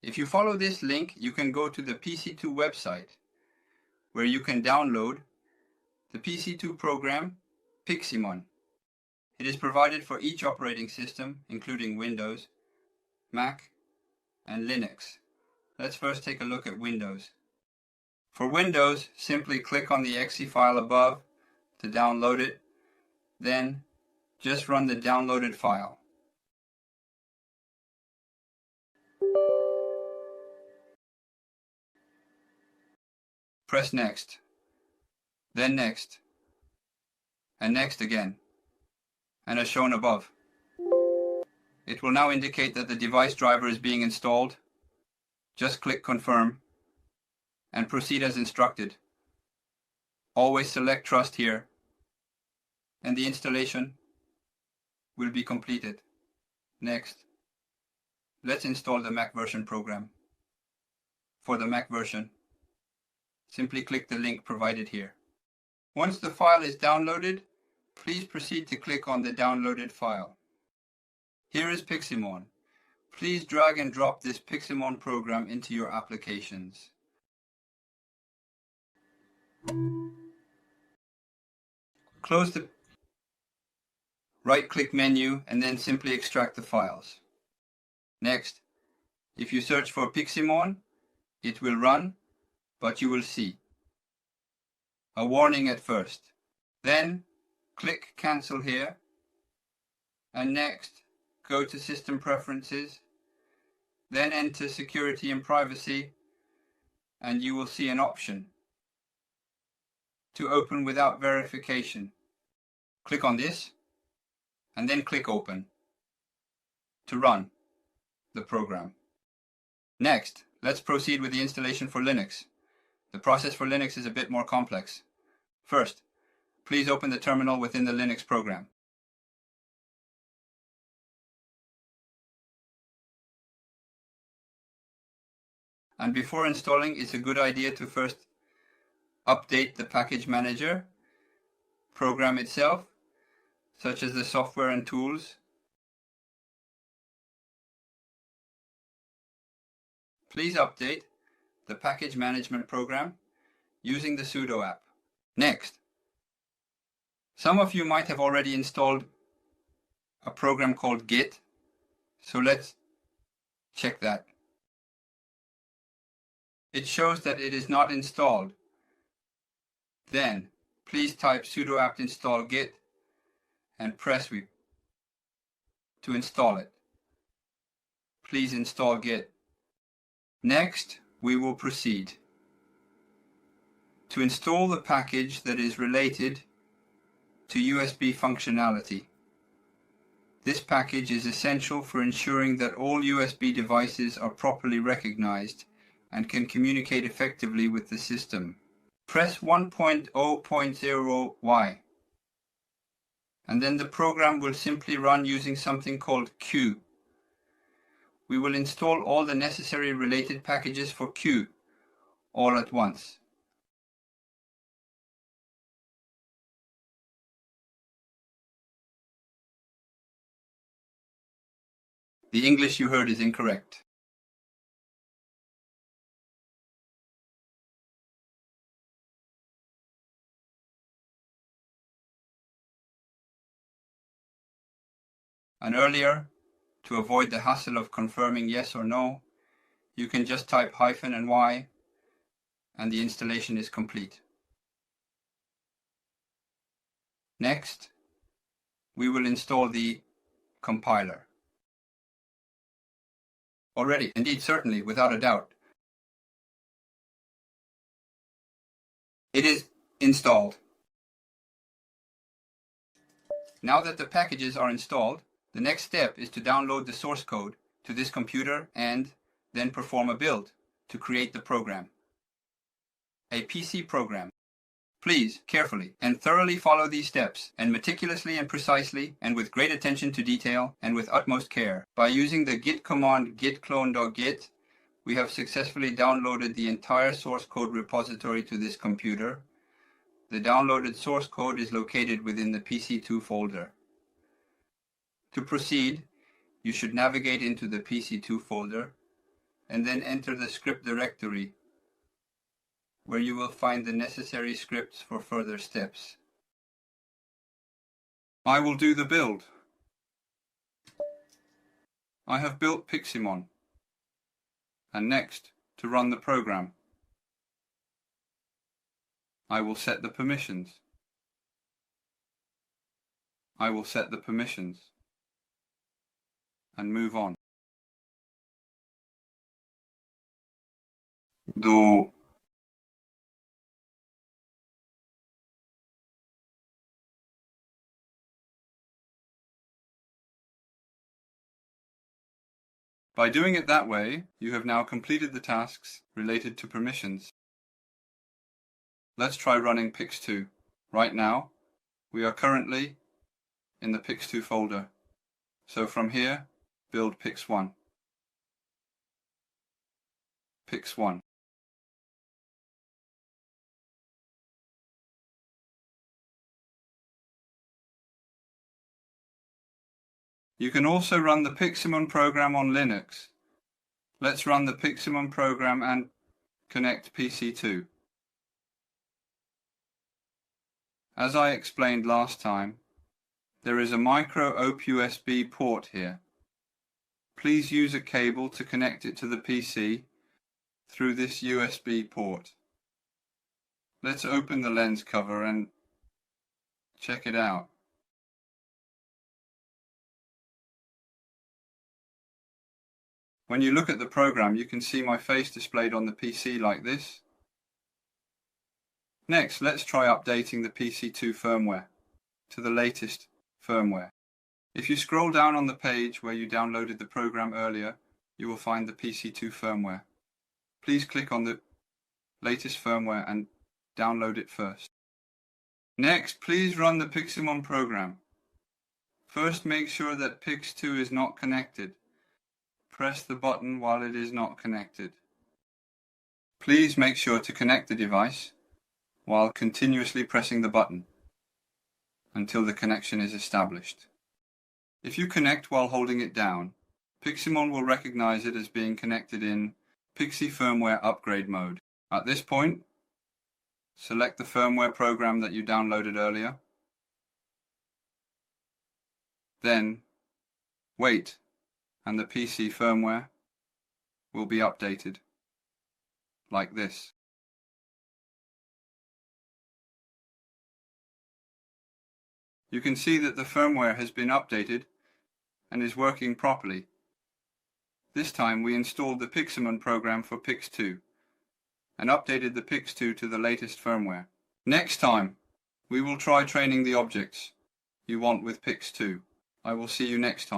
If you follow this link, you can go to the PC2 website, where you can download the PC2 program, PixyMon. It is provided for each operating system, including Windows, Mac, and Linux. Let's first take a look at Windows. For Windows, simply click on the exe file above to download it, then just run the downloaded file. Press Next, then Next, and Next again, and as shown above. It will now indicate that the device driver is being installed. Just click Confirm and proceed as instructed. Always select Trust here, and the installation will be completed. Next, let's install the Mac version program. For the Mac version, simply click the link provided here. Once the file is downloaded, please proceed to click on the downloaded file. Here is PixyMon. Please drag and drop this PixyMon program into your applications. Close the right-click menu and then simply extract the files. Next, if you search for PixyMon, it will run, but you will see a warning at first. Then click Cancel here, and next go to System Preferences, then enter Security and Privacy, and you will see an option to open without verification. Click on this, and then click Open to run the program. Next, let's proceed with the installation for Linux. The process for Linux is a bit more complex. First, please open the terminal within the Linux program. And before installing, it's a good idea to first update the package manager program itself, such as the software and tools. Please update the package management program using the sudo app. Next, some of you might have already installed a program called Git, so let's check that. It shows that it is not installed. Then, please type sudo apt install git and press sweep to install it. Please install Git. Next, we will proceed to install the package that is related to USB functionality. This package is essential for ensuring that all USB devices are properly recognized and can communicate effectively with the system. Press 1.0.0Y, and then the program will simply run using something called Q. We will install all the necessary related packages for Q all at once. The English you heard is incorrect. And earlier, to avoid the hassle of confirming yes or no, you can just type hyphen and Y, and the installation is complete. Next, we will install the compiler. Already, indeed, certainly, without a doubt. It is installed. Now that the packages are installed, the next step is to download the source code to this computer and then perform a build to create the program. A PC program. Please carefully and thoroughly follow these steps, and meticulously and precisely and with great attention to detail and with utmost care. By using the git command git clone.git, we have successfully downloaded the entire source code repository to this computer. The downloaded source code is located within the PC2 folder. To proceed, you should navigate into the PC2 folder, and then enter the script directory where you will find the necessary scripts for further steps. I will do the build. I have built PixyMon. And next, to run the program, I will set the permissions. I will set the permissions and move on. By doing it that way, you have now completed the tasks related to permissions. Let's try running Pix2. Right now, we are currently in the Pix2 folder. So from here, build Pix1. Pix1. You can also run the PixyMon program on Linux. Let's run the PixyMon program and connect PC2. As I explained last time, there is a micro OP-USB port here. Please use a cable to connect it to the PC through this USB port. Let's open the lens cover and check it out. When you look at the program, you can see my face displayed on the PC like this. Next, let's try updating the PC2 firmware to the latest firmware. If you scroll down on the page where you downloaded the program earlier, you will find the PC2 firmware. Please click on the latest firmware and download it first. Next, please run the PixyMon program. First, make sure that Pix2 is not connected. Press the button while it is not connected. Please make sure to connect the device while continuously pressing the button until the connection is established. If you connect while holding it down, PixyMon will recognize it as being connected in Pixy firmware upgrade mode. At this point, select the firmware program that you downloaded earlier. Then, wait, and the PC firmware will be updated, like this. You can see that the firmware has been updated and is working properly. This time we installed the PixyMon program for Pix2 and updated the Pix2 to the latest firmware. Next time, we will try training the objects you want with Pix2. I will see you next time.